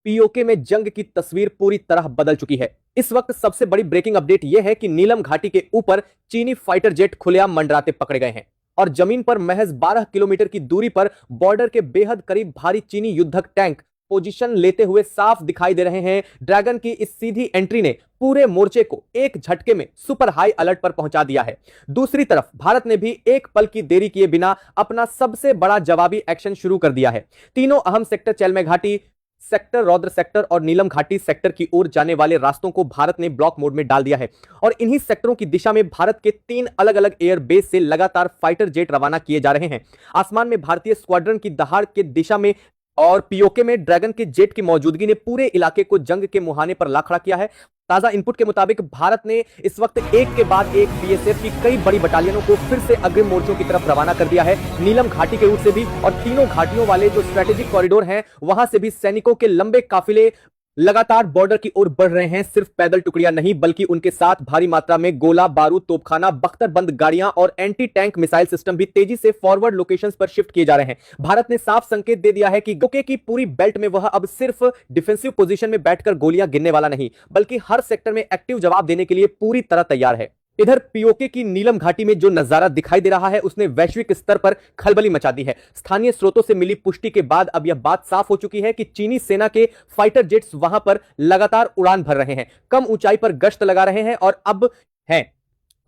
PoK में जंग की तस्वीर पूरी तरह बदल चुकी है। इस वक्त सबसे बड़ी ब्रेकिंग अपडेट यह है कि नीलम घाटी के ऊपर चीनी फाइटर जेट खुलेआम मंडराते पकड़े गए हैं और जमीन पर महज 12 किलोमीटर की दूरी पर बॉर्डर के बेहद करीब भारी चीनी युद्धक टैंक पोजीशन लेते हुए साफ दिखाई दे रहे हैं। ड्रैगन की इस सीधी एंट्री ने पूरे मोर्चे को एक झटके में सुपर हाई अलर्ट पर पहुंचा दिया है। दूसरी तरफ भारत ने भी एक पल की देरी किए बिना अपना सबसे बड़ा जवाबी एक्शन शुरू कर दिया है। तीनों अहम सेक्टर चेलमे घाटी सेक्टर, रौद्र सेक्टर और नीलम घाटी सेक्टर की ओर जाने वाले रास्तों को भारत ने ब्लॉक मोड में डाल दिया है और इन्हीं सेक्टरों की दिशा में भारत के 3 अलग अलग एयर बेस से लगातार फाइटर जेट रवाना किए जा रहे हैं। आसमान में भारतीय स्क्वाड्रन की दहाड़ के दिशा में और पीओके में ड्रैगन के जेट की मौजूदगी ने पूरे इलाके को जंग के मुहाने पर ला खड़ा किया है। ताजा इनपुट के मुताबिक भारत ने इस वक्त एक के बाद एक बीएसएफ की कई बड़ी बटालियनों को फिर से अग्रिम मोर्चों की तरफ रवाना कर दिया है। नीलम घाटी के रूट से भी और तीनों घाटियों वाले जो स्ट्रेटेजिक कॉरिडोर हैं वहां से भी सैनिकों के लंबे काफिले लगातार बॉर्डर की ओर बढ़ रहे हैं। सिर्फ पैदल टुकड़ियां नहीं बल्कि उनके साथ भारी मात्रा में गोला बारूद, तोपखाना, बख्तरबंद गाड़ियां और एंटी टैंक मिसाइल सिस्टम भी तेजी से फॉरवर्ड लोकेशंस पर शिफ्ट किए जा रहे हैं। भारत ने साफ संकेत दे दिया है कि ओके की पूरी बेल्ट में वह अब सिर्फ डिफेंसिव पोजीशन में बैठकर गोलियां गिनने वाला नहीं बल्कि हर सेक्टर में एक्टिव जवाब देने के लिए पूरी तरह तैयार है। इधर पीओके की नीलम घाटी में जो नजारा दिखाई दे रहा है उसने वैश्विक स्तर पर खलबली मचा दी है। स्थानीय स्रोतों से मिली पुष्टि के बाद अब यह बात साफ हो चुकी है कि चीनी सेना के फाइटर जेट्स वहां पर लगातार उड़ान भर रहे हैं, कम ऊंचाई पर गश्त लगा रहे हैं और अब हैं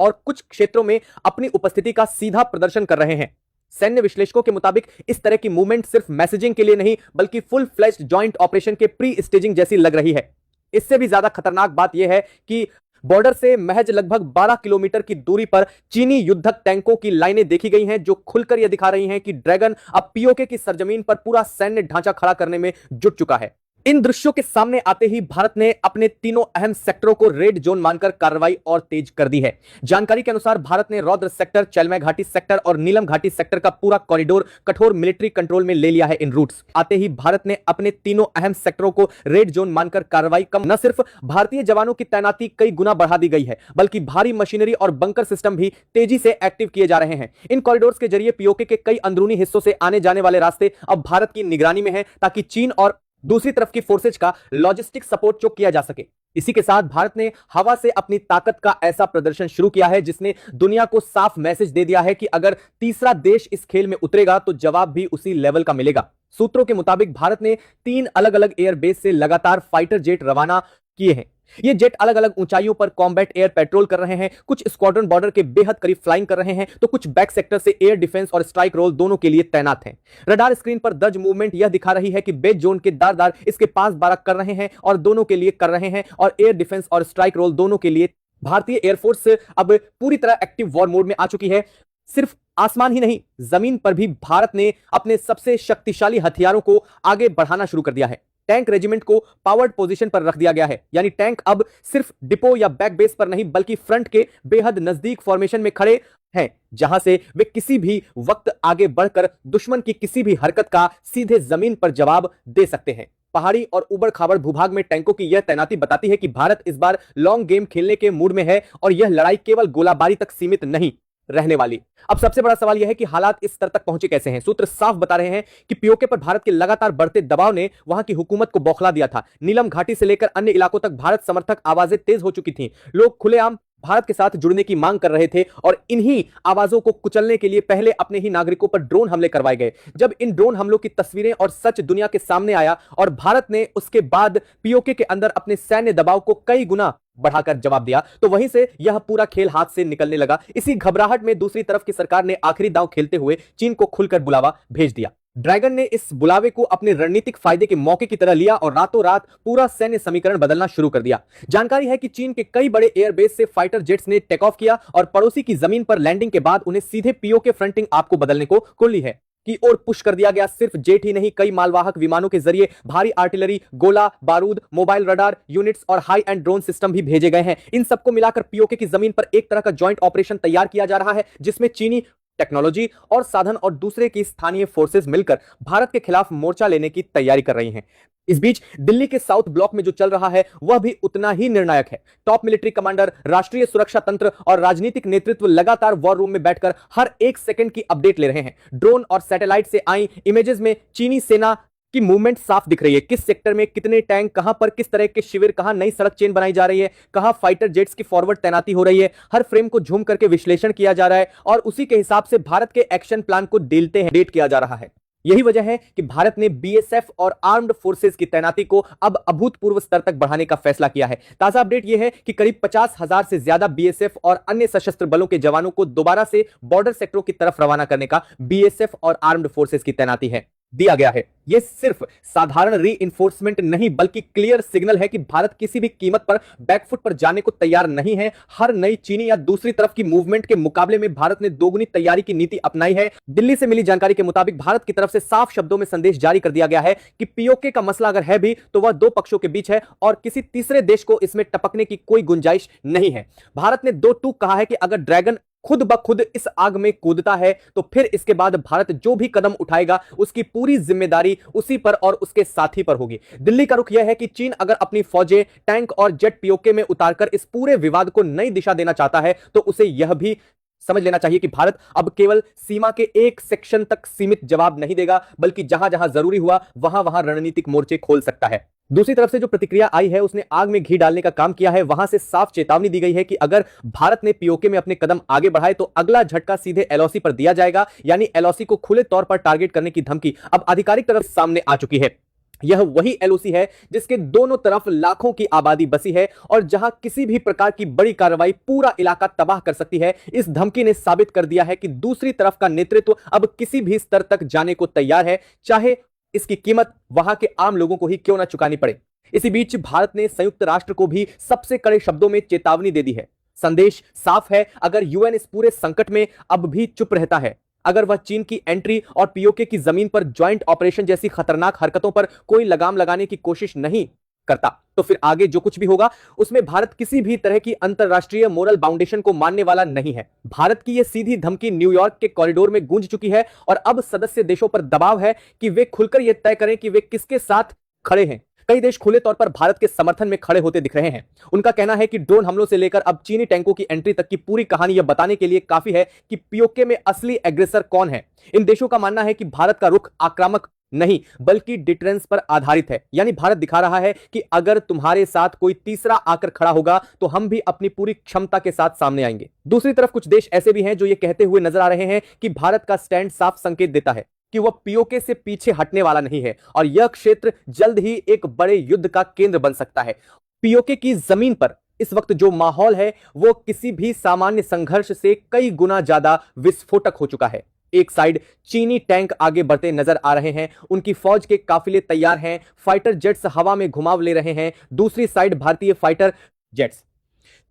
और कुछ क्षेत्रों में अपनी उपस्थिति का सीधा प्रदर्शन कर रहे हैं। सैन्य विश्लेषकों के मुताबिक इस तरह की मूवमेंट सिर्फ मैसेजिंग के लिए नहीं बल्कि फुल फ्लेज्ड जॉइंट ऑपरेशन के प्री स्टेजिंग जैसी लग रही है। इससे भी ज्यादा खतरनाक बात यह है कि बॉर्डर से महज लगभग 12 किलोमीटर की दूरी पर चीनी युद्धक टैंकों की लाइनें देखी गई हैं जो खुलकर यह दिखा रही हैं कि ड्रैगन अब पीओके की सरजमीन पर पूरा सैन्य ढांचा खड़ा करने में जुट चुका है। इन दृश्यों के सामने आते ही भारत ने अपने तीनों अहम सेक्टरों को रेड जोन मानकर कार्रवाई और तेज कर दी है। जानकारी के अनुसार भारत ने रौद्र सेक्टर, चेलमे घाटी सेक्टर और नीलम घाटी सेक्टर का पूरा कॉरिडोर कठोर मिलिट्री कंट्रोल में ले लिया है। इन रूट्स आते ही भारत ने अपने तीनों अहम सेक्टरों को रेड जोन मानकर कार्रवाई कम न सिर्फ भारतीय जवानों की तैनाती कई गुना बढ़ा दी गई है बल्कि भारी मशीनरी और बंकर सिस्टम भी तेजी से एक्टिव किए जा रहे हैं। इन कॉरिडोर्स के जरिए पीओके के कई अंदरूनी हिस्सों से आने जाने वाले रास्ते अब भारत की निगरानी में है ताकि चीन और दूसरी तरफ की फोर्सेज का लॉजिस्टिक सपोर्ट चोक किया जा सके। इसी के साथ भारत ने हवा से अपनी ताकत का ऐसा प्रदर्शन शुरू किया है जिसने दुनिया को साफ मैसेज दे दिया है कि अगर तीसरा देश इस खेल में उतरेगा तो जवाब भी उसी लेवल का मिलेगा। सूत्रों के मुताबिक भारत ने 3 अलग अलग एयरबेस से लगातार फाइटर जेट रवाना किए हैं। ये जेट अलग अलग ऊंचाइयों पर कॉम्बैट एयर पेट्रोल कर रहे हैं, कुछ स्क्वाड्रन बॉर्डर के बेहद करीब फ्लाइंग कर रहे हैं तो कुछ बैक सेक्टर से एयर डिफेंस और स्ट्राइक रोल दोनों के लिए तैनात हैं। रडार स्क्रीन पर दर्ज मूवमेंट यह दिखा रही है कि बेस जोन के दारदार इसके पास बारह कर रहे हैं और दोनों के लिए कर रहे हैं और एयर डिफेंस और स्ट्राइक रोल दोनों के लिए भारतीय एयरफोर्स अब पूरी तरह एक्टिव वॉर मोड में आ चुकी है। सिर्फ आसमान ही नहीं जमीन पर भी भारत ने अपने सबसे शक्तिशाली हथियारों को आगे बढ़ाना शुरू कर दिया है। टैंक रेजिमेंट को पावर्ड पोजीशन पर रख दिया गया है, यानी टैंक अब सिर्फ डिपो या बैक बेस पर नहीं बल्कि फ्रंट के बेहद नजदीक फॉर्मेशन में खड़े हैं जहां से वे किसी भी वक्त आगे बढ़कर दुश्मन की किसी भी हरकत का सीधे जमीन पर जवाब दे सकते हैं। पहाड़ी और उबड़ खाबड़ भूभाग में टैंकों की यह तैनाती बताती है कि भारत इस बार लॉन्ग गेम खेलने के मूड में है और यह लड़ाई केवल गोलाबारी तक सीमित नहीं रहने वाली। अब सबसे बड़ा सवाल यह है कि हालात इस स्तर तक पहुंचे कैसे हैं। सूत्र साफ बता रहे हैं कि पीओके पर भारत के लगातार बढ़ते दबाव ने वहां की हुकूमत को बौखला दिया था। नीलम घाटी से लेकर अन्य इलाकों तक भारत समर्थक आवाजें तेज हो चुकी थीं। लोग खुलेआम भारत के साथ जुड़ने की मांग कर रहे थे और इन्हीं आवाजों को कुचलने के लिए पहले अपने ही नागरिकों पर ड्रोन हमले करवाए गए। जब इन ड्रोन हमलों की तस्वीरें और सच दुनिया के सामने आया और भारत ने उसके बाद पीओके के अंदर अपने सैन्य दबाव को कई गुना बढ़ाकर जवाब दिया तो वहीं से यह पूरा खेल हाथ से निकलने लगा। इसी घबराहट में दूसरी तरफ की सरकार ने आखिरी दांव खेलते हुए चीन को खुलकर बुलावा भेज दिया। ड्रैगन ने इस बुलावे को अपने रणनीतिक फायदे के मौके की तरह लिया और रातों रात पूरा सैन्य समीकरण बदलना शुरू कर दिया। जानकारी है कि चीन के कई बड़े एयरबेस से फाइटर जेट्स ने टेक ऑफ किया और पड़ोसी की जमीन पर लैंडिंग के बाद उन्हें सीधे पीओके फ्रंटिंग आपको बदलने को कुल्ली है की ओर पुश कर दिया गया। सिर्फ जेट ही नहीं कई मालवाहक विमानों के जरिए भारी आर्टिलरी, गोला बारूद, मोबाइल रडार यूनिट्स और हाई एंड ड्रोन सिस्टम भी भेजे गए हैं। इन सबको मिलाकर पीओके की जमीन पर एक तरह का जॉइंट ऑपरेशन तैयार किया जा रहा है जिसमें चीनी टेक्नोलॉजी और साधन और दूसरे की स्थानीय फोर्सेस मिलकर भारत के खिलाफ मोर्चा लेने की तैयारी कर रही हैं। इस बीच दिल्ली के साउथ ब्लॉक में जो चल रहा है वह भी उतना ही निर्णायक है। टॉप मिलिट्री कमांडर, राष्ट्रीय सुरक्षा तंत्र और राजनीतिक नेतृत्व लगातार वॉर रूम में बैठकर हर एक सेकंड की अपडेट ले रहे हैं। ड्रोन और सैटेलाइट से आई इमेजेस में चीनी सेना की मूवमेंट साफ दिख रही है, किस सेक्टर में कितने टैंक, कहां पर किस तरह के शिविर, कहां नई सड़क चेन बनाई जा रही है, कहां फाइटर जेट्स की फॉरवर्ड तैनाती हो रही है। हर फ्रेम को झूम करके विश्लेषण किया जा रहा है और उसी के हिसाब से भारत के एक्शन प्लान को डेट किया जा रहा है। यही वजह है कि भारत ने बीएसएफ और आर्म्ड फोर्सेस की तैनाती को अब अभूतपूर्व स्तर तक बढ़ाने का फैसला किया है। ताजा अपडेट यह है कि करीब 50,000 से ज्यादा बीएसएफ और अन्य सशस्त्र बलों के जवानों को दोबारा से बॉर्डर सेक्टरों की तरफ रवाना करने का बीएसएफ और आर्म्ड फोर्सेस की तैनाती है दिया गया है। यह सिर्फ साधारण रीइंफोर्समेंट नहीं बल्कि क्लियर सिग्नल है कि भारत किसी भी कीमत पर बैकफुट पर जाने को तैयार नहीं है। हर नई चीनी या दूसरी तरफ की मूवमेंट के मुकाबले में भारत ने दोगुनी तैयारी की नीति अपनाई है। दिल्ली से मिली जानकारी के मुताबिक भारत की तरफ से साफ शब्दों में संदेश जारी कर दिया गया है कि पीओके का मसला अगर है भी तो वह दो पक्षों के बीच है और किसी तीसरे देश को इसमें टपकने की कोई गुंजाइश नहीं है। भारत ने दो टूक कहा है कि अगर ड्रैगन खुद ब खुद इस आग में कूदता है तो फिर इसके बाद भारत जो भी कदम उठाएगा उसकी पूरी जिम्मेदारी उसी पर और उसके साथी पर होगी। दिल्ली का रुख यह है कि चीन अगर अपनी फौजें, टैंक और जेट पीओके में उतारकर इस पूरे विवाद को नई दिशा देना चाहता है तो उसे यह भी समझ लेना चाहिए कि भारत अब केवल सीमा के एक सेक्शन तक सीमित जवाब नहीं देगा बल्कि जहां जहां जरूरी हुआ वहां वहां रणनीतिक मोर्चे खोल सकता है। दूसरी तरफ से जो प्रतिक्रिया आई है उसने आग में घी डालने का काम किया है। वहां से साफ चेतावनी दी गई है कि अगर भारत ने पीओके में अपने कदम आगे बढ़ाए तो अगला झटका सीधे एलओसी पर दिया जाएगा, यानी एलओसी को खुले तौर पर टारगेट करने की धमकी अब आधिकारिक तरफ सामने आ चुकी है। यह वही एलओसी है जिसके दोनों तरफ लाखों की आबादी बसी है और जहां किसी भी प्रकार की बड़ी कार्रवाई पूरा इलाका तबाह कर सकती है। इस धमकी ने साबित कर दिया है कि दूसरी तरफ का नेतृत्व अब किसी भी स्तर तक जाने को तैयार है, चाहे इसकी कीमत वहां के आम लोगों को ही क्यों ना चुकानी पड़े। इसी बीच भारत ने संयुक्त राष्ट्र को भी सबसे कड़े शब्दों में चेतावनी दे दी है। संदेश साफ है, अगर यूएन इस पूरे संकट में अब भी चुप रहता है, अगर वह चीन की एंट्री और पीओके की जमीन पर ज्वाइंट ऑपरेशन जैसी खतरनाक हरकतों पर कोई लगाम लगाने की कोशिश नहीं करता, तो फिर आगे जो कुछ भी होगा उसमें भारत किसी भी तरह की अंतरराष्ट्रीय मोरल बाउंडेशन को मानने वाला नहीं है। भारत की यह सीधी धमकी न्यूयॉर्क के कॉरिडोर में गूंज चुकी है और अब सदस्य देशों पर दबाव है कि वे खुलकर यह तय करें कि वे किसके साथ खड़े हैं। कई देश खुले तौर पर भारत के समर्थन में खड़े होते दिख रहे हैं। उनका कहना है कि ड्रोन हमलों से लेकर अब चीनी टैंकों की एंट्री तक की पूरी कहानी यह बताने के लिए काफी है कि पीओके में असली एग्रेसर कौन है। इन देशों का मानना है कि भारत का रुख आक्रामक नहीं बल्कि डिटरेंस पर आधारित है, यानी भारत दिखा रहा है कि अगर तुम्हारे साथ कोई तीसरा आकर खड़ा होगा तो हम भी अपनी पूरी क्षमता के साथ सामने आएंगे। दूसरी तरफ कुछ देश ऐसे भी हैं जो ये कहते हुए नजर आ रहे हैं कि भारत का स्टैंड साफ संकेत देता है कि वह पीओके से पीछे हटने वाला नहीं है और यह क्षेत्र जल्द ही एक बड़े युद्ध का केंद्र बन सकता है। पीओके की जमीन पर इस वक्त जो माहौल है वो किसी भी सामान्य संघर्ष से कई गुना ज्यादा विस्फोटक हो चुका है। एक साइड चीनी टैंक आगे बढ़ते नजर आ रहे हैं, उनकी फौज के काफिले तैयार हैं, फाइटर जेट्स हवा में घुमाव ले रहे हैं। दूसरी साइड भारतीय फाइटर जेट्स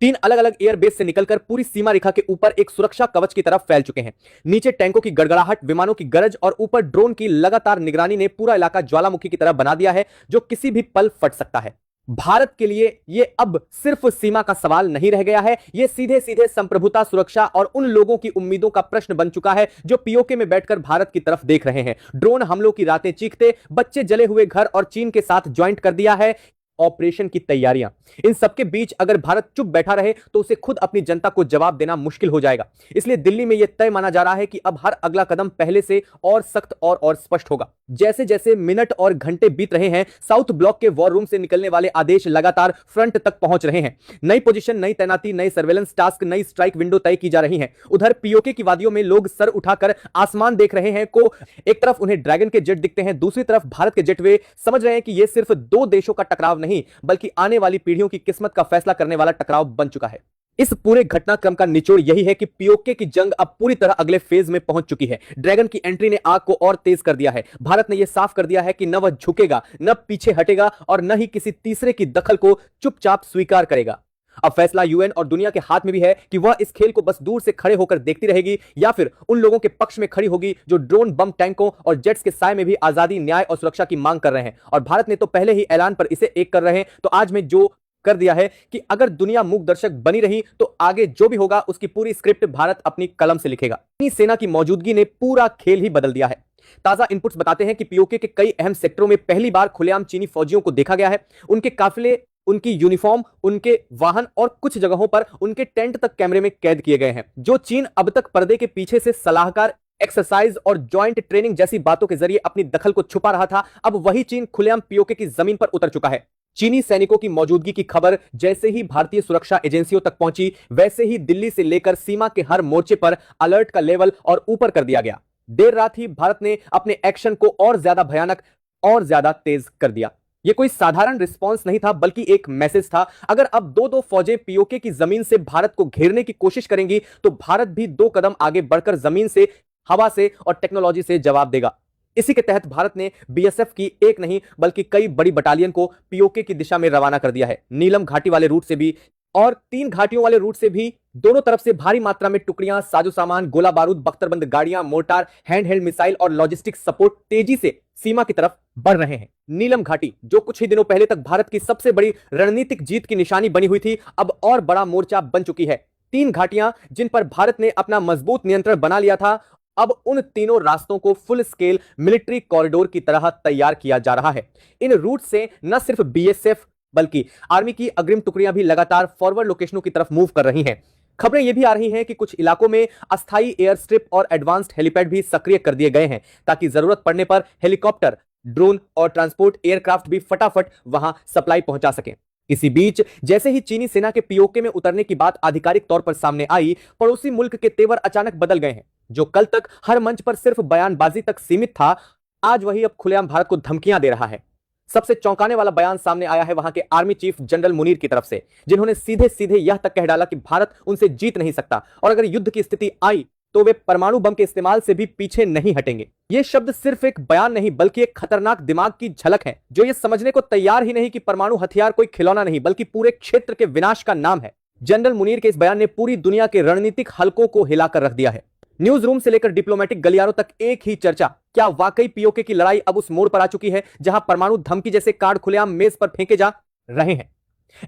तीन अलग अलग एयरबेस से निकलकर पूरी सीमा रेखा के ऊपर एक सुरक्षा कवच की तरफ फैल चुके हैं। नीचे टैंकों की गड़गड़ाहट, विमानों की गरज और ऊपर ड्रोन की लगातार निगरानी ने पूरा इलाका ज्वालामुखी की तरह बना दिया है जो किसी भी पल फट सकता है। भारत के लिए यह अब सिर्फ सीमा का सवाल नहीं रह गया है, यह सीधे सीधे संप्रभुता, सुरक्षा और उन लोगों की उम्मीदों का प्रश्न बन चुका है जो पीओके में बैठकर भारत की तरफ देख रहे हैं। ड्रोन हमलों की रातें चीखते, बच्चे जले हुए घर और चीन के साथ ज्वाइंट कर दिया है ऑपरेशन की तैयारियां। इन सबके बीच अगर भारत चुप बैठा रहे तो उसे खुद अपनी जनता को जवाब देना मुश्किल हो जाएगा। इसलिए दिल्ली में यह तय माना जा रहा है कि अब हर अगला कदम पहले से और सख्त और स्पष्ट होगा। जैसे जैसे मिनट और घंटे बीत रहे हैं, साउथ ब्लॉक के वॉर रूम से निकलने वाले आदेश लगातार फ्रंट तक पहुंच रहे हैं। नई पोजीशन, नई तैनाती, नई सर्वेलेंस टास्क, नई स्ट्राइक विंडो तय की जा रही है। उधर पीओके की वादियों में लोग सर उठाकर आसमान देख रहे हैं। को एक तरफ उन्हें ड्रैगन के जेट दिखते हैं, दूसरी तरफ भारत के जेट। वे समझ रहे हैं कि यह सिर्फ दो देशों का टकराव नहीं बल्कि आने वाली पीढ़ियों की किस्मत का फैसला करने वाला टकराव बन चुका है। इस पूरे घटनाक्रम का निचोड़ यही है कि पीओके की जंग अब पूरी तरह अगले फेज में पहुंच चुकी है। ड्रैगन की एंट्री ने आग को और तेज कर दिया है। भारत ने यह साफ कर दिया है कि न वह झुकेगा, न पीछे हटेगा और न ही किसी तीसरे की दखल को चुपचाप स्वीकार करेगा। अब फैसला यूएन और दुनिया के हाथ में भी है कि वह इस खेल को बस दूर से खड़े होकर देखती रहेगी या फिर उन लोगों के पक्ष में खड़ी होगी जो ड्रोन, बम, टैंकों और जेट्स के साए में भी आजादी, न्याय और सुरक्षा की मांग कर रहे हैं। और भारत ने तो पहले ही ऐलान पर इसे एक कर रहे हैं, तो आज में जो कर दिया है कि अगर दुनिया मूक दर्शक बनी रही तो आगे जो भी होगा उसकी पूरी स्क्रिप्ट भारत अपनी कलम से लिखेगा। सेना की मौजूदगी ने पूरा खेल ही बदल दिया है। ताजा इनपुट्स बताते हैं कि पीओके के कई अहम सेक्टरों में पहली बार खुलेआम चीनी फौजियों को देखा गया है। उनके काफिले, उनकी यूनिफॉर्म, उनके वाहन और कुछ जगहों पर उनके टेंट तक कैमरे में कैद किए गए हैं। जो चीन अब तक पर्दे के पीछे से सलाहकार एक्सरसाइज और ज्वाइंट ट्रेनिंग जैसी बातों के जरिए अपनी दखल को छुपा रहा था, अब वही चीन खुलेआम पीओके की जमीन पर उतर चुका है। चीनी सैनिकों की मौजूदगी की खबर जैसे ही भारतीय सुरक्षा एजेंसियों तक पहुंची, वैसे ही दिल्ली से लेकर सीमा के हर मोर्चे पर अलर्ट का लेवल और ऊपर कर दिया गया। देर रात ही भारत ने अपने एक्शन को और ज्यादा भयानक और ज्यादा तेज कर दिया। यह कोई साधारण रिस्पांस नहीं था, बल्कि एक मैसेज था। अगर अब दो दो फौजें पीओके की जमीन से भारत को घेरने की कोशिश करेंगी, तो भारत भी 2 कदम आगे बढ़कर जमीन से, हवा से और टेक्नोलॉजी से जवाब देगा। इसी के तहत भारत ने बीएसएफ की एक नहीं बल्कि कई बड़ी बटालियन को पीओके की दिशा में रवाना कर दिया है। नीलम घाटी वाले रूट से भी और 3 घाटियों वाले रूट से भी दोनों तरफ से भारी मात्रा में टुकड़ियां, साजो सामान, गोला बारूद, बख्तरबंद गाड़ियां, मोर्टार, हैंडहेल्ड मिसाइल और लॉजिस्टिक सपोर्ट तेजी से सीमा की तरफ बढ़ रहे हैं। नीलम घाटी, जो कुछ ही दिनों पहले तक भारत की सबसे बड़ी रणनीतिक जीत की निशानी बनी हुई थी, अब और बड़ा मोर्चा बन चुकी है। 3 घाटियां जिन पर भारत ने अपना मजबूत नियंत्रण बना लिया था, अब उन तीनों रास्तों को फुल स्केल मिलिट्री कॉरिडोर की तरह तैयार किया जा रहा है। इन रूट से न सिर्फ बीएसएफ बल्कि आर्मी की अग्रिम टुकड़ियां भी लगातार फॉरवर्ड लोकेशनों की तरफ मूव कर रही हैं। खबरें यह भी आ रही हैं कि कुछ इलाकों में अस्थायी एयर स्ट्रिप और एडवांस्ड हेलीपैड भी सक्रिय कर दिए गए हैं, ताकि जरूरत पड़ने पर हेलीकॉप्टर, ड्रोन और ट्रांसपोर्ट एयरक्राफ्ट भी फटाफट वहां सप्लाई पहुंचा सकें। इसी बीच जैसे ही चीनी सेना के पीओके में उतरने की बात आधिकारिक तौर पर सामने आई, पड़ोसी मुल्क के तेवर अचानक बदल गए हैं। जो कल तक हर मंच पर सिर्फ बयानबाजी तक सीमित था, आज वही अब खुलेआम भारत को धमकियां दे रहा है। सबसे चौंकाने वाला बयान सामने आया है वहां के आर्मी चीफ जनरल मुनीर की तरफ से, जिन्होंने सीधे सीधे यह तक कह डाला कि भारत उनसे जीत नहीं सकता और अगर युद्ध की स्थिति आई तो वे परमाणु बम के इस्तेमाल से भी पीछे नहीं हटेंगे। ये शब्द सिर्फ एक बयान नहीं बल्कि एक खतरनाक दिमाग की झलक है, जो ये समझने को तैयार ही नहीं कि परमाणु हथियार कोई खिलौना नहीं बल्कि पूरे क्षेत्र के विनाश का नाम है। जनरल मुनीर के इस बयान ने पूरी दुनिया के रणनीतिक हलकों को हिलाकर रख दिया है। न्यूज रूम से लेकर डिप्लोमेटिक गलियारों तक एक ही चर्चा, क्या वाकई पीओके की लड़ाई अब उस मोड़ पर आ चुकी है जहां परमाणु धमकी जैसे कार्ड खुलेआम मेज पर फेंके जा रहे हैं।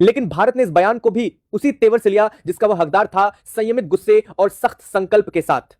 लेकिन भारत ने इस बयान को भी उसी तेवर से लिया जिसका वह हकदार था, संयमित गुस्से और सख्त संकल्प के साथ।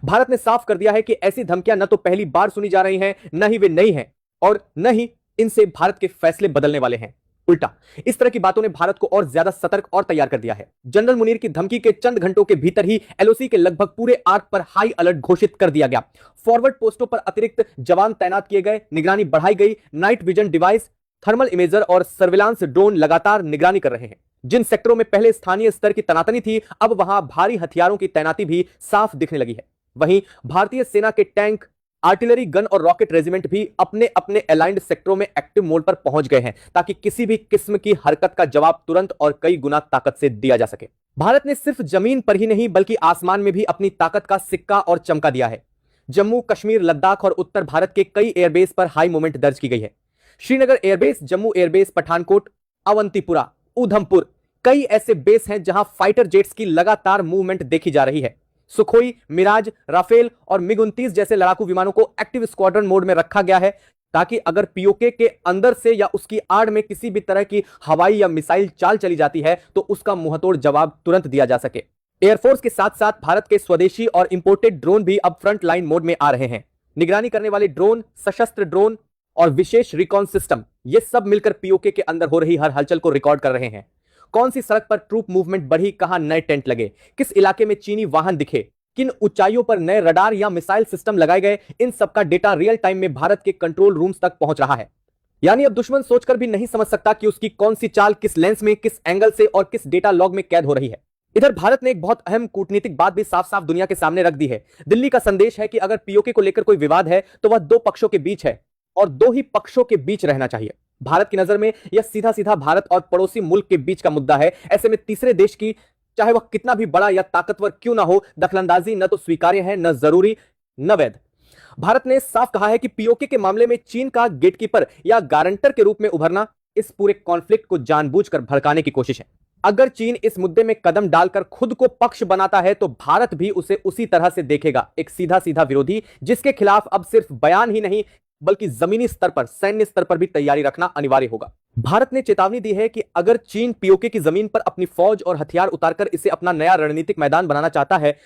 भारत ने साफ कर दिया है कि ऐसी धमकियां न तो पहली बार सुनी जा रही हैं, न ही वे नई हैं और न ही इनसे भारत के फैसले बदलने वाले हैं। उल्टा इस तरह की बातों ने भारत को और ज्यादा सतर्क और तैयार कर दिया है। जनरल मुनीर की धमकी के चंद घंटों के भीतर ही एलओसी के लगभग पूरे आर्क पर हाई अलर्ट घोषित कर दिया गया। फॉरवर्ड पोस्टों पर अतिरिक्त जवान तैनात किए गए, निगरानी बढ़ाई गई, night vision device, thermal imager और सर्विलांस ड्रोन लगातार निगरानी कर रहे हैं। जिन सेक्टरों में पहले स्थानीय स्तर की तनातनी थी, अब वहां भारी हथियारों की तैनाती भी साफ दिखने लगी है। वहीं भारतीय सेना के टैंक, आर्टिलरी, गन और रॉकेट रेजिमेंट भी अपने अपने अलाइंड सेक्टरों में एक्टिव मोड पर पहुंच गए हैं, ताकि किसी भी किस्म की हरकत का जवाब तुरंत और कई गुना ताकत से दिया जा सके। भारत ने सिर्फ जमीन पर ही नहीं बल्कि आसमान में भी अपनी ताकत का सिक्का और चमका दिया है। जम्मू कश्मीर, लद्दाख और उत्तर भारत के कई एयरबेस पर हाई मोमेंट दर्ज की गई है। श्रीनगर एयरबेस, जम्मू एयरबेस, पठानकोट, अवंतीपुरा, उधमपुर, कई ऐसे बेस हैं जहां फाइटर जेट्स की लगातार मूवमेंट देखी जा रही है। सुखोई, मिराज, राफेल और मिग-29 जैसे लड़ाकू विमानों को एक्टिव स्क्वाड्रन मोड में रखा गया है, ताकि अगर पीओके के अंदर से या उसकी आड़ में किसी भी तरह की हवाई या मिसाइल चाल चली जाती है तो उसका मुंहतोड़ जवाब तुरंत दिया जा सके। एयरफोर्स के साथ साथ भारत के स्वदेशी और इंपोर्टेड ड्रोन भी अब फ्रंट लाइन मोड में आ रहे हैं। निगरानी करने वाले ड्रोन, सशस्त्र ड्रोन और विशेष रिकॉन सिस्टम, ये सब मिलकर पीओके के अंदर हो रही हर हलचल को रिकॉर्ड कर रहे हैं। कौन सी सड़क पर ट्रूप मूवमेंट बढ़ी, कहां नए टेंट लगे, किस इलाके में चीनी वाहन दिखे, किन ऊंचाइयों पर नए रडार या मिसाइल सिस्टम लगाए गए, इन सब का डेटा रियल टाइम में भारत के कंट्रोल रूम्स तक पहुंच रहा है। यानी अब दुश्मन सोचकर भी नहीं समझ सकता कि उसकी कौन सी चाल किस लेंस में, किस एंगल से और किस डेटा लॉग में कैद हो रही है। इधर भारत ने एक बहुत अहम कूटनीतिक बात भी साफ साफ दुनिया के सामने रख दी है। दिल्ली का संदेश है कि अगर पीओके को लेकर कोई विवाद है तो वह 2 पक्षों के बीच है और 2 ही पक्षों के बीच रहना चाहिए। भारत की नजर में यह सीधा सीधा भारत और पड़ोसी मुल्क के बीच का मुद्दा है। ऐसे में तीसरे देश की, चाहे वह कितना भी बड़ा या ताकतवर क्यों ना हो, दखलंदाजी न तो स्वीकार्य है, न जरूरी, न वैध। भारत ने साफ कहा है कि पीओके के मामले में चीन का गेटकीपर या गारंटर के रूप में उभरना इस पूरे कॉन्फ्लिक्ट को जानबूझकर भड़काने की कोशिश है। अगर चीन इस मुद्दे में कदम डालकर खुद को पक्ष बनाता है तो भारत भी उसे उसी तरह से देखेगा, एक सीधा सीधा विरोधी जिसके खिलाफ अब सिर्फ बयान ही नहीं बल्कि जमीनी स्तर पर, सैन्य स्तर पर भी तैयारी रखना अनिवार्य होगा। भारत ने चेतावनी दी है कि अगर चीन पीओके की जमीन पर अपनी फौज और हथियार उतारकर इसे अपना नया रणनीतिक मैदान बनाना चाहता है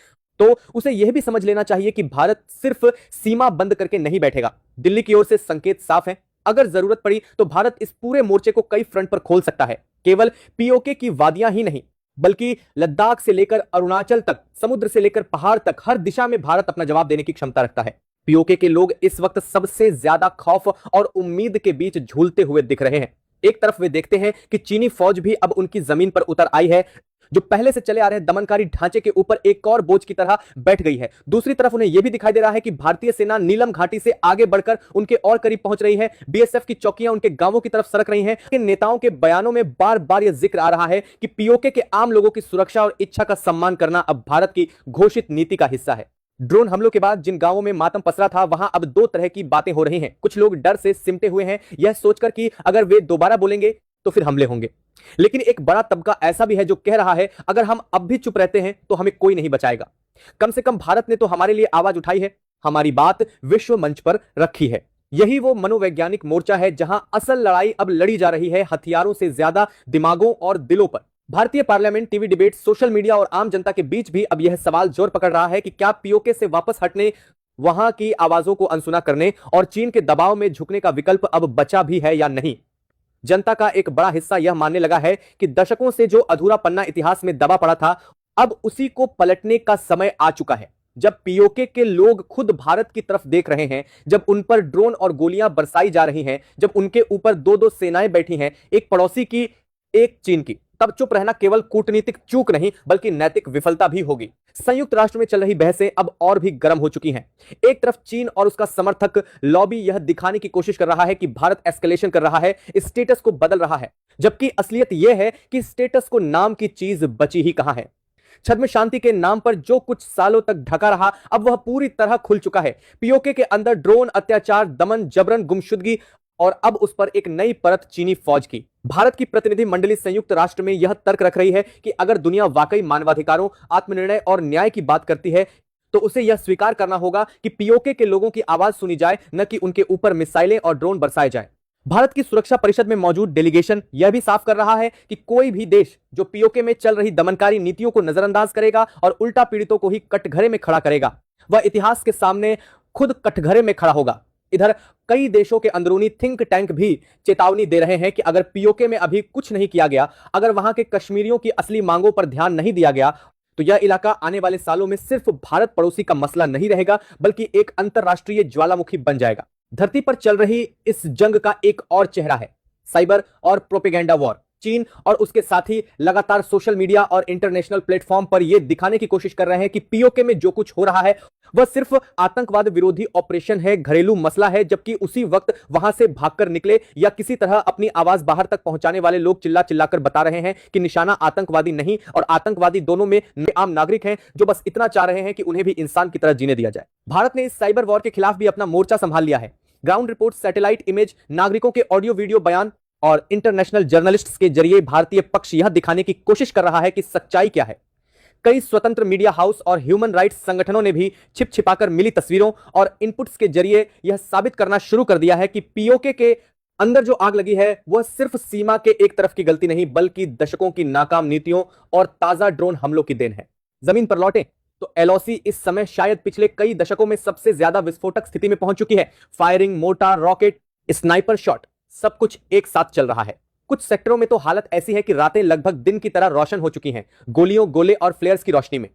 तो उसे यह भी समझ लेना चाहिए कि भारत सिर्फ सीमा बंद करके नहीं बैठेगा। दिल्ली की ओर से संकेत साफ है, अगर जरूरत पड़ी तो भारत इस पूरे मोर्चे को कई फ्रंट पर खोल सकता है। केवल पीओके की वादियां ही नहीं बल्कि लद्दाख से लेकर अरुणाचल तक, समुद्र से लेकर पहाड़ तक, हर दिशा में भारत अपना जवाब देने की क्षमता रखता है। पीओके के लोग इस वक्त सबसे ज्यादा खौफ और उम्मीद के बीच झूलते हुए दिख रहे हैं। एक तरफ वे देखते हैं कि चीनी फौज भी अब उनकी जमीन पर उतर आई है, जो पहले से चले आ रहे दमनकारी ढांचे के ऊपर एक और बोझ की तरह बैठ गई है। दूसरी तरफ उन्हें यह भी दिखाई दे रहा है कि भारतीय सेना नीलम घाटी से आगे बढ़कर उनके और करीब पहुंच रही है। बीएसएफ की चौकियां उनके गांवों की तरफ सरक रही हैं। नेताओं के बयानों में बार बार यह जिक्र आ रहा है कि पीओके के आम लोगों की सुरक्षा और इच्छा का सम्मान करना अब भारत की घोषित नीति का हिस्सा है। ड्रोन हमलों के बाद जिन गांवों में मातम पसरा था, वहां अब दो तरह की बातें हो रही हैं। कुछ लोग डर से सिमटे हुए हैं, यह सोचकर कि अगर वे दोबारा बोलेंगे तो फिर हमले होंगे। लेकिन एक बड़ा तबका ऐसा भी है जो कह रहा है, अगर हम अब भी चुप रहते हैं तो हमें कोई नहीं बचाएगा। कम से कम भारत ने तो हमारे लिए आवाज उठाई है, हमारी बात विश्व मंच पर रखी है। यही वो मनोवैज्ञानिक मोर्चा है जहां असल लड़ाई अब लड़ी जा रही है, हथियारों से ज्यादा दिमागों और दिलों पर। भारतीय parliament, TV debate, social media और आम जनता के बीच भी अब यह सवाल जोर पकड़ रहा है कि क्या पीओके से वापस हटने, वहां की आवाजों को अनसुना करने और चीन के दबाव में झुकने का विकल्प अब बचा भी है या नहीं। जनता का एक बड़ा हिस्सा यह मानने लगा है कि दशकों से जो अधूरा पन्ना इतिहास में दबा पड़ा था, अब उसी को पलटने का समय आ चुका है। जब पीओके के लोग खुद भारत की तरफ देख रहे हैं, जब उन पर ड्रोन और गोलियां बरसाई जा रही हैं, जब उनके ऊपर दो दो सेनाएं बैठी हैं, एक पड़ोसी की एक चीन की, तब चुप रहना केवल कूटनीतिक चूक नहीं बल्कि नैतिक विफलता भी होगी। संयुक्त राष्ट्र में चल रही बहसें अब और भी गर्म हो चुकी हैं। एक तरफ चीन और उसका समर्थक लॉबी यह दिखाने की कोशिश कर रहा है कि भारत एस्केलेशन कर रहा है, स्टेटस को बदल रहा है, जबकि असलियत यह है कि स्टेटस को नाम की चीज बची ही कहां है। छद्म शांति के नाम पर जो कुछ सालों तक ढका रहा, अब वह पूरी तरह खुल चुका है। पीओके के अंदर ड्रोन, अत्याचार, दमन, जबरन, गुमशुदगी और अब उस पर एक नई परत चीनी फौज की। भारत की प्रतिनिधि मंडली संयुक्त राष्ट्र में यह तर्क रख रही है कि अगर दुनिया वाकई मानवाधिकारों, आत्मनिर्णय और न्याय की बात करती है, तो उसे यह स्वीकार करना होगा कि पीओके के लोगों की आवाज सुनी जाए, न कि उनके ऊपर मिसाइलें और ड्रोन बरसाए जाए। भारत की सुरक्षा परिषद में मौजूद डेलीगेशन यह भी साफ कर रहा है कि कोई भी देश जो पीओके में चल रही दमनकारी नीतियों को नजरअंदाज करेगा और उल्टा पीड़ितों को ही कटघरे में खड़ा करेगा, वह इतिहास के सामने खुद कटघरे में खड़ा होगा। इधर कई देशों के अंदरूनी थिंक टैंक भी चेतावनी दे रहे हैं कि अगर पीओके में अभी कुछ नहीं किया गया, अगर वहां के कश्मीरियों की असली मांगों पर ध्यान नहीं दिया गया, तो यह इलाका आने वाले सालों में सिर्फ भारत पड़ोसी का मसला नहीं रहेगा, बल्कि एक अंतरराष्ट्रीय ज्वालामुखी बन जाएगा। धरती पर चल रही इस जंग का एक और चेहरा है साइबर और प्रोपेगेंडा वॉर। चीन और उसके साथी लगातार सोशल मीडिया और इंटरनेशनल प्लेटफॉर्म पर यह दिखाने की कोशिश कर रहे हैं कि पीओके में जो कुछ हो रहा है वह सिर्फ आतंकवाद विरोधी ऑपरेशन है, घरेलू मसला है, जबकि उसी वक्त वहां से भागकर निकले या किसी तरह अपनी आवाज बाहर तक पहुंचाने वाले लोग चिल्ला चिल्लाकर बता रहे हैं कि निशाना आतंकवादी नहीं और आतंकवादी दोनों में आम नागरिक हैं, जो बस इतना चाह रहे हैं कि उन्हें भी इंसान की तरह जीने दिया जाए। भारत ने इस साइबर वॉर के खिलाफ भी अपना मोर्चा संभाल लिया है। ग्राउंड रिपोर्ट, सैटेलाइट इमेज, नागरिकों के ऑडियो वीडियो बयान और इंटरनेशनल जर्नलिस्ट्स के जरिए भारतीय पक्ष यह दिखाने की कोशिश कर रहा है कि सच्चाई क्या है। कई स्वतंत्र मीडिया हाउस और ह्यूमन राइट्स संगठनों ने भी छिप छिपाकर मिली तस्वीरों और इनपुट्स के जरिए यह साबित करना शुरू कर दिया है कि पीओके के अंदर जो आग लगी है वह सिर्फ सीमा के एक तरफ की गलती नहीं, बल्कि दशकों की नाकाम नीतियों और ताजा ड्रोन हमलों की देन है। जमीन पर लौटें तो एलओसी इस समय शायद पिछले कई दशकों में सबसे ज्यादा विस्फोटक स्थिति में पहुंच चुकी है। Firing, mortar, rocket, sniper shot, सब कुछ एक साथ चल रहा है। कुछ सेक्टरों में तो हालत ऐसी है कि रातें लगभग दिन की तरह रोशन हो चुकी हैं, गोलियों, गोले और फ्लेयर्स की रोशनी में।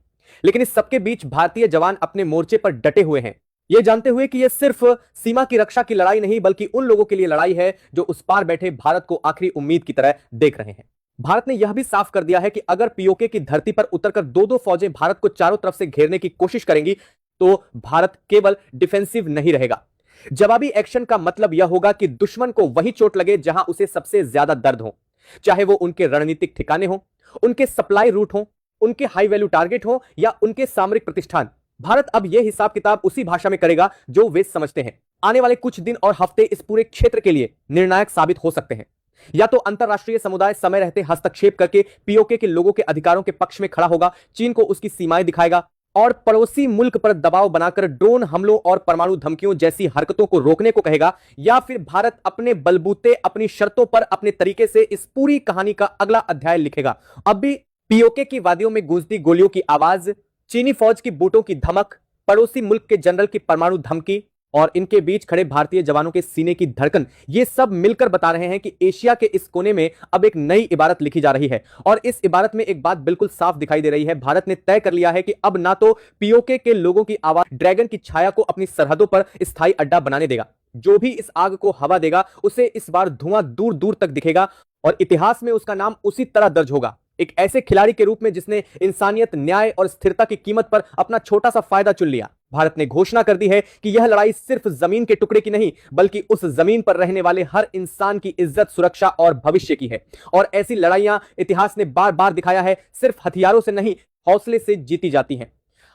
लेकिन इस सबके बीच भारतीय जवान अपने मोर्चे पर डटे हुए हैं, यह जानते हुए कि यह सिर्फ सीमा की रक्षा की लड़ाई नहीं, बल्कि उन लोगों के लिए लड़ाई है जो उस पार बैठे भारत को आखिरी उम्मीद की तरह देख रहे हैं। भारत ने यह भी साफ कर दिया है कि अगर पीओके की धरती पर उतरकर दो दो फौजें भारत को चारों तरफ से घेरने की कोशिश करेंगी, तो भारत केवल डिफेंसिव नहीं रहेगा। जवाबी एक्शन का मतलब यह होगा कि दुश्मन को वही चोट लगे जहां उसे सबसे ज्यादा दर्द हो, चाहे वो उनके रणनीतिक ठिकाने हो, उनके सप्लाई रूट हो, उनके हाई वैल्यू टारगेट हो या उनके सामरिक प्रतिष्ठान। भारत अब यह हिसाब किताब उसी भाषा में करेगा जो वे समझते हैं। आने वाले कुछ दिन और हफ्ते इस पूरे क्षेत्र के लिए निर्णायक साबित हो सकते हैं। या तो अंतरराष्ट्रीय समुदाय समय रहते हस्तक्षेप करके पीओके के लोगों के अधिकारों के पक्ष में खड़ा होगा, चीन को उसकी सीमाएं दिखाएगा और पड़ोसी मुल्क पर दबाव बनाकर ड्रोन हमलों और परमाणु धमकियों जैसी हरकतों को रोकने को कहेगा, या फिर भारत अपने बलबूते, अपनी शर्तों पर, अपने तरीके से इस पूरी कहानी का अगला अध्याय लिखेगा। अब भी पीओके की वादियों में गूंजती गोलियों की आवाज, चीनी फौज की बूटों की धमक, पड़ोसी मुल्क के जनरल की परमाणु धमकी और इनके बीच खड़े भारतीय जवानों के सीने की धड़कन, ये सब मिलकर बता रहे हैं कि एशिया के इस कोने में अब एक नई इबारत लिखी जा रही है। और इस इबारत में एक बात बिल्कुल साफ दिखाई दे रही है, भारत ने तय कर लिया है कि अब ना तो पीओके के लोगों की आवाज ड्रैगन की छाया को अपनी सरहदों पर स्थायी अड्डा बनाने देगा। जो भी इस आग को हवा देगा उसे इस बार धुआं दूर दूर तक दिखेगा और इतिहास में उसका नाम उसी तरह दर्ज होगा, एक ऐसे खिलाड़ी के रूप में जिसने इंसानियत, न्याय और स्थिरता की कीमत पर अपना छोटा सा फायदा चुन लिया। भारत ने घोषणा कर दी है कि यह लड़ाई सिर्फ जमीन के टुकड़े की नहीं, बल्कि उस जमीन पर रहने वाले हर इंसान की इज्जत, सुरक्षा और भविष्य की है। और ऐसी लड़ाइयां इतिहास ने बार बार दिखाया है, सिर्फ हथियारों से नहीं, हौसले से जीती जाती हैं।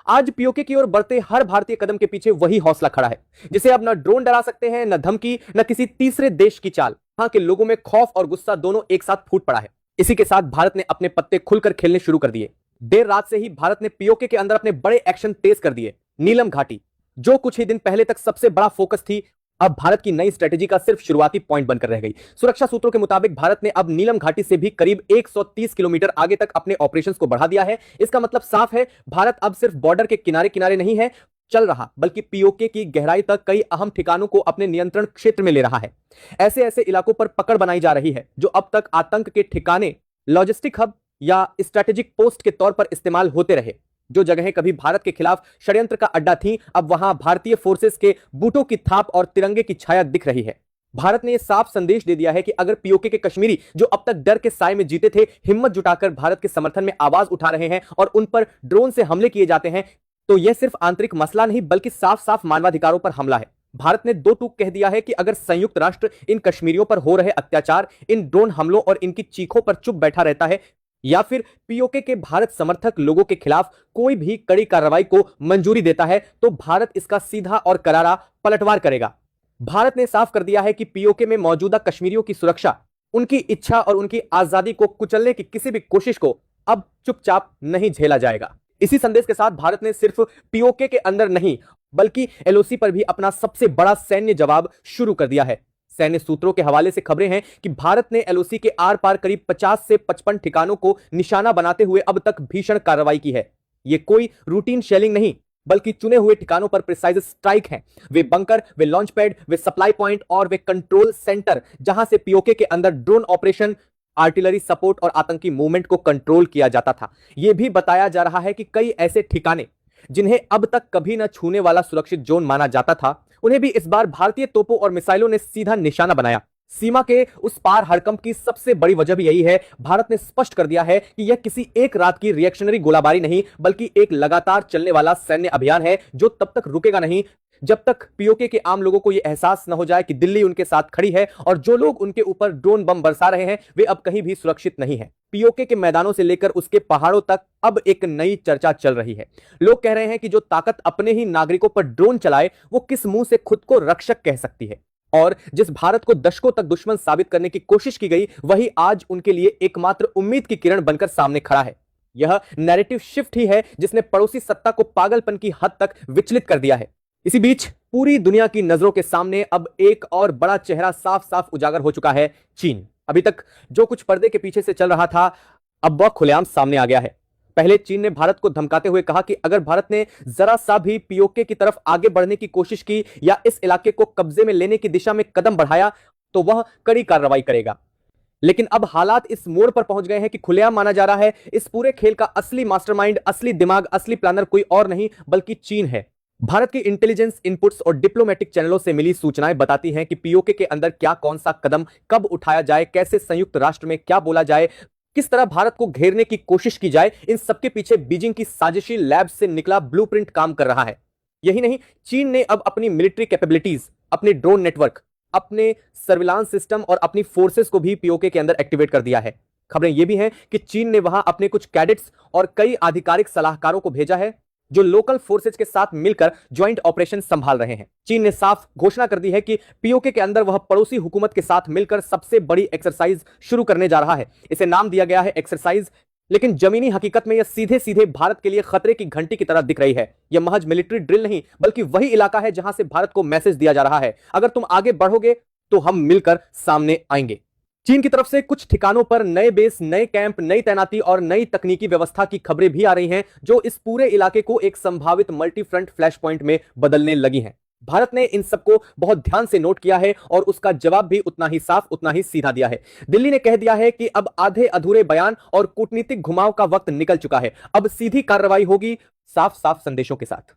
आज पीओके की ओर बढ़ते हर भारतीय कदम के पीछे वही हौसला खड़ा है, जिसे अब न ड्रोन डरा सकते हैं, न धमकी, न किसी तीसरे देश की चाल। यहां के लोगों में खौफ और गुस्सा दोनों एक साथ फूट पड़ा है। इसी के साथ भारत ने अपने पत्ते खुलकर खेलने शुरू कर दिए। देर रात से ही भारत ने पीओके के अंदर अपने बड़े एक्शन तेज कर दिए। नीलम घाटी, जो कुछ ही दिन पहले तक सबसे बड़ा फोकस थी, अब भारत की नई स्ट्रेटेजी का सिर्फ शुरुआती पॉइंट बनकर रह गई। सुरक्षा सूत्रों के मुताबिक भारत ने अब नीलम घाटी से भी करीब 130 किलोमीटर आगे तक अपने ऑपरेशंस को बढ़ा दिया है। इसका मतलब साफ है, भारत अब सिर्फ बॉर्डर के किनारे किनारे नहीं है चल रहा, बल्कि पीओके की गहराई तक कई अहम ठिकानों को अपने नियंत्रण क्षेत्र में ले रहा है। ऐसे ऐसे इलाकों पर पकड़ बनाई जा रही है जो अब तक आतंक के ठिकाने, लॉजिस्टिक हब या स्ट्रेटेजिक पोस्ट के तौर पर इस्तेमाल होते रहे। जो जगहें कभी भारत के खिलाफ षड्यंत्र का अड्डा थीं, अब वहां भारतीय फोर्सेस के बूटों की थाप और तिरंगे की छाया दिख रही है। भारत ने यह साफ संदेश दे दिया है कि अगर पीओके के कश्मीरी, जो अब तक डर के साए में जीते थे, हिम्मत जुटाकर भारत के समर्थन में आवाज उठा रहे हैं और उन पर ड्रोन से हमले किए जाते हैं, तो यह सिर्फ आंतरिक मसला नहीं, बल्कि साफ साफ मानवाधिकारों पर हमला है। भारत ने दो टूक कह दिया है कि अगर संयुक्त राष्ट्र इन कश्मीरियों पर हो रहे अत्याचार, इन ड्रोन हमलों और इनकी चीखों पर चुप बैठा रहता है, या फिर पीओके के भारत समर्थक लोगों के खिलाफ कोई भी कड़ी कार्रवाई को मंजूरी देता है, तो भारत इसका सीधा और करारा पलटवार करेगा। भारत ने साफ कर दिया है कि पीओके में मौजूदा कश्मीरियों की सुरक्षा, उनकी इच्छा और उनकी आजादी को कुचलने की किसी भी कोशिश को अब चुपचाप नहीं झेला जाएगा। इसी संदेश के साथ भारत ने सिर्फ पीओके के अंदर नहीं, बल्कि एलओसी पर भी अपना सबसे बड़ा सैन्य जवाब शुरू कर दिया है। सैन्य सूत्रों के हवाले से खबरें हैं कि भारत ने एलओसी के आर पार करीब 50 से 55 ठिकानों को निशाना बनाते हुए अब तक भीषण कार्रवाई की है। यह कोई रूटीन शेलिंग नहीं, बल्कि चुने हुए ठिकानों पर प्रिसाइज स्ट्राइक हैं। वे बंकर, वे लॉन्च पैड, वे सप्लाई पॉइंट और वे कंट्रोल सेंटर, जहां से पीओके के अंदर ड्रोन ऑपरेशन, आर्टिलरी सपोर्ट और आतंकी मूवमेंट को कंट्रोल किया जाता था। यह भी बताया जा रहा है कि कई ऐसे ठिकाने जिन्हें अब तक कभी न छूने वाला सुरक्षित जोन माना जाता था, उन्हें भी इस बार भारतीय तोपों और मिसाइलों ने सीधा निशाना बनाया। सीमा के उस पार हड़कंप की सबसे बड़ी वजह भी यही है। भारत ने स्पष्ट कर दिया है कि यह किसी एक रात की रिएक्शनरी गोलाबारी नहीं, बल्कि एक लगातार चलने वाला सैन्य अभियान है जो तब तक रुकेगा नहीं जब तक पीओके के आम लोगों को यह एहसास न हो जाए कि दिल्ली उनके साथ खड़ी है और जो लोग उनके ऊपर ड्रोन बम बरसा रहे हैं वे अब कहीं भी सुरक्षित नहीं है। पीओके के मैदानों से लेकर उसके पहाड़ों तक अब एक नई चर्चा चल रही है। लोग कह रहे हैं कि जो ताकत अपने ही नागरिकों पर ड्रोन चलाए, वो किस मुंह से खुद को रक्षक कह सकती है। और जिस भारत को दशकों तक दुश्मन साबित करने की कोशिश की गई, वही आज उनके लिए एकमात्र उम्मीद की किरण बनकर सामने खड़ा है। यह नैरेटिव शिफ्ट ही है जिसने पड़ोसी सत्ता को पागलपन की हद तक विचलित कर दिया है। इसी बीच पूरी दुनिया की नजरों के सामने अब एक और बड़ा चेहरा साफ साफ उजागर हो चुका है, चीन। अभी तक जो कुछ पर्दे के पीछे से चल रहा था, अब वह खुलेआम सामने आ गया है। पहले चीन ने भारत को धमकाते हुए कहा कि अगर भारत ने जरा सा भी पीओके की तरफ आगे बढ़ने की कोशिश की या इस इलाके को कब्जे में लेने की दिशा में कदम बढ़ाया, तो वह कड़ी कार्रवाई करेगा। लेकिन अब हालात इस मोड़ पर पहुंच गए हैं कि खुलेआम माना जा रहा है इस पूरे खेल का असली मास्टरमाइंड, असली दिमाग, असली प्लानर कोई और नहीं बल्कि चीन है। भारत के इंटेलिजेंस इनपुट्स और डिप्लोमेटिक चैनलों से मिली सूचनाएं बताती हैं कि पीओके के अंदर क्या, कौन सा कदम कब उठाया जाए, कैसे संयुक्त राष्ट्र में क्या बोला जाए, किस तरह भारत को घेरने की कोशिश की जाए, इन सबके पीछे बीजिंग की साजिशी लैब से निकला ब्लूप्रिंट काम कर रहा है। यही नहीं, चीन ने अब अपनी मिलिट्री कैपेबिलिटीज, अपने ड्रोन नेटवर्क, अपने सर्विलांस सिस्टम और अपनी फोर्सेस को भी पीओके के अंदर एक्टिवेट कर दिया है। खबरें यह भी हैं कि चीन ने वहां अपने कुछ कैडेट्स और कई आधिकारिक सलाहकारों को भेजा है जो लोकल फोर्सेज के साथ मिलकर ज्वाइंट ऑपरेशन संभाल रहे हैं। चीन ने साफ घोषणा कर दी है कि पीओके के अंदर वह पड़ोसी हुकूमत के साथ मिलकर सबसे बड़ी एक्सरसाइज शुरू करने जा रहा है। इसे नाम दिया गया है एक्सरसाइज, लेकिन जमीनी हकीकत में यह सीधे सीधे भारत के लिए खतरे की घंटी की तरह दिख रही है। यह महज मिलिट्री ड्रिल नहीं, बल्कि वही इलाका है जहां से भारत को मैसेज दिया जा रहा है, अगर तुम आगे बढ़ोगे तो हम मिलकर सामने आएंगे। चीन की तरफ से कुछ ठिकानों पर नए बेस, नए कैंप, नई तैनाती और नई तकनीकी व्यवस्था की खबरें भी आ रही हैं, जो इस पूरे इलाके को एक संभावित मल्टी फ्रंट फ्लैश पॉइंट में बदलने लगी हैं। भारत ने इन सबको बहुत ध्यान से नोट किया है और उसका जवाब भी उतना ही साफ, उतना ही सीधा दिया है। दिल्ली ने कह दिया है कि अब आधे अधूरे बयान और कूटनीतिक घुमाव का वक्त निकल चुका है, अब सीधी कार्रवाई होगी साफ साफ संदेशों के साथ।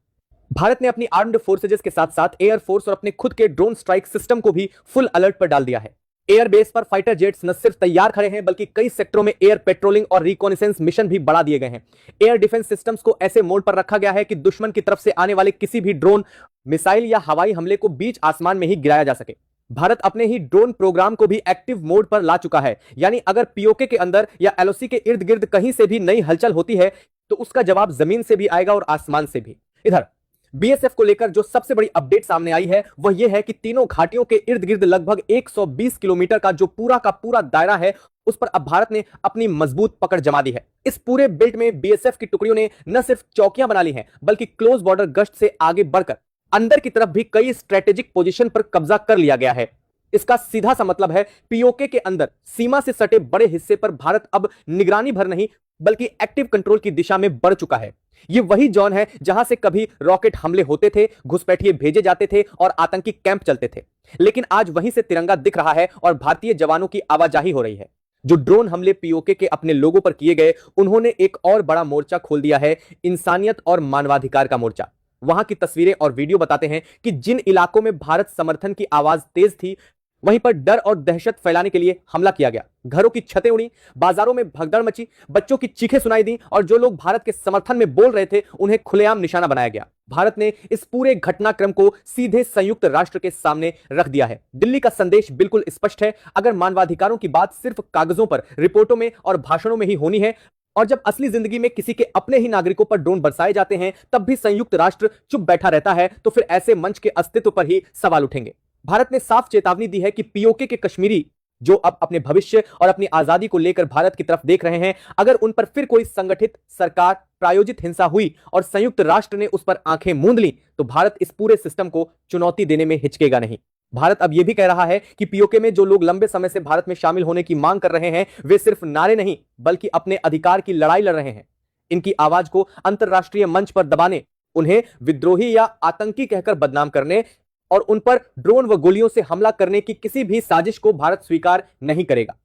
भारत ने अपनी आर्म्ड फोर्सेज के साथ साथ एयरफोर्स और अपने खुद के ड्रोन स्ट्राइक सिस्टम को भी फुल अलर्ट पर डाल दिया है। एयर बेस पर फाइटर जेट्स न सिर्फ तैयार खड़े हैं बल्कि कई सेक्टरों में एयर पेट्रोलिंग और रिकॉनेसेंस मिशन भी बढ़ा दिए गए हैं। एयर डिफेंस सिस्टम्स को ऐसे मोड पर रखा गया है कि दुश्मन की तरफ से आने वाले किसी भी ड्रोन, मिसाइल या हवाई हमले को बीच आसमान में ही गिराया जा सके। भारत अपने ही ड्रोन प्रोग्राम को भी एक्टिव मोड पर ला चुका है, यानी अगर पीओके के अंदर या एलओसी के इर्द गिर्द कहीं से भी नई हलचल होती है तो उसका जवाब जमीन से भी आएगा और आसमान से भी। इधर बीएसएफ को लेकर जो सबसे बड़ी अपडेट सामने आई है वह यह है कि तीनों घाटियों के इर्द गिर्द लगभग 120 किलोमीटर का जो पूरा का पूरा दायरा है उस पर अब भारत ने अपनी मजबूत पकड़ जमा दी है। इस पूरे बेल्ट में बीएसएफ की टुकड़ियों ने न सिर्फ चौकियां बना ली हैं बल्कि क्लोज बॉर्डर गश्त से आगे बढ़कर अंदर की तरफ भी कई स्ट्रेटेजिक पोजीशन पर कब्जा कर लिया गया है। इसका सीधा सा मतलब है पीओके के अंदर सीमा से सटे बड़े हिस्से पर भारत अब निगरानी भर नहीं बल्कि एक्टिव कंट्रोल की दिशा में बढ़ चुका है। यह वही जोन है जहां से कभी रॉकेट हमले होते थे, घुसपैठिए भेजे जाते थे और आतंकी कैंप चलते थे, लेकिन आज वहीं से तिरंगा दिख रहा है और भारतीय जवानों की आवाजाही हो रही है। जो ड्रोन हमले पीओके के अपने लोगों पर किए गए, उन्होंने एक और बड़ा मोर्चा खोल दिया है, इंसानियत और मानवाधिकार का मोर्चा। वहां की तस्वीरें और वीडियो बताते हैं कि जिन इलाकों में भारत समर्थन की आवाज तेज थी वहीं पर डर और दहशत फैलाने के लिए हमला किया गया। घरों की छतें उड़ी, बाजारों में भगदड़ मची, बच्चों की चीखें सुनाई दी और जो लोग भारत के समर्थन में बोल रहे थे उन्हें खुलेआम निशाना बनाया गया। भारत ने इस पूरे घटनाक्रम को सीधे संयुक्त राष्ट्र के सामने रख दिया है। दिल्ली का संदेश बिल्कुल स्पष्ट है, अगर मानवाधिकारों की बात सिर्फ कागजों पर, रिपोर्टों में और भाषणों में ही होनी है और जब असली जिंदगी में किसी के अपने ही नागरिकों पर ड्रोन बरसाए जाते हैं तब भी संयुक्त राष्ट्र चुप बैठा रहता है, तो फिर ऐसे मंच के अस्तित्व पर ही सवाल उठेंगे। भारत ने साफ चेतावनी दी है कि पीओके के कश्मीरी जो अब अपने भविष्य और अपनी आजादी को लेकर भारत की तरफ देख रहे हैं, अगर उन पर फिर कोई संगठित सरकार प्रायोजित हिंसा हुई और संयुक्त राष्ट्र ने उस पर आंखें मूंद ली तो भारत इस पूरे सिस्टम को चुनौती देने में हिचकेगा नहीं। भारत अब यह भी कह रहा है कि पीओके में जो लोग लंबे समय से भारत में शामिल होने की मांग कर रहे हैं वे सिर्फ नारे नहीं बल्कि अपने अधिकार की लड़ाई लड़ रहे हैं। इनकी आवाज को अंतरराष्ट्रीय मंच पर दबाने, उन्हें विद्रोही या आतंकी कहकर बदनाम करने और उन पर ड्रोन व गोलियों से हमला करने की किसी भी साजिश को भारत स्वीकार नहीं करेगा।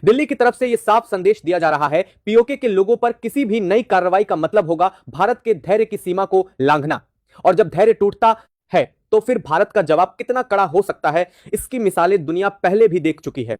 दिल्ली की तरफ से यह साफ संदेश दिया जा रहा है, पीओके के लोगों पर किसी भी नई कार्रवाई का मतलब होगा भारत के धैर्य की सीमा को लांघना, और जब धैर्य टूटता है तो फिर भारत का जवाब कितना कड़ा हो सकता है इसकी मिसालें दुनिया पहले भी देख चुकी है।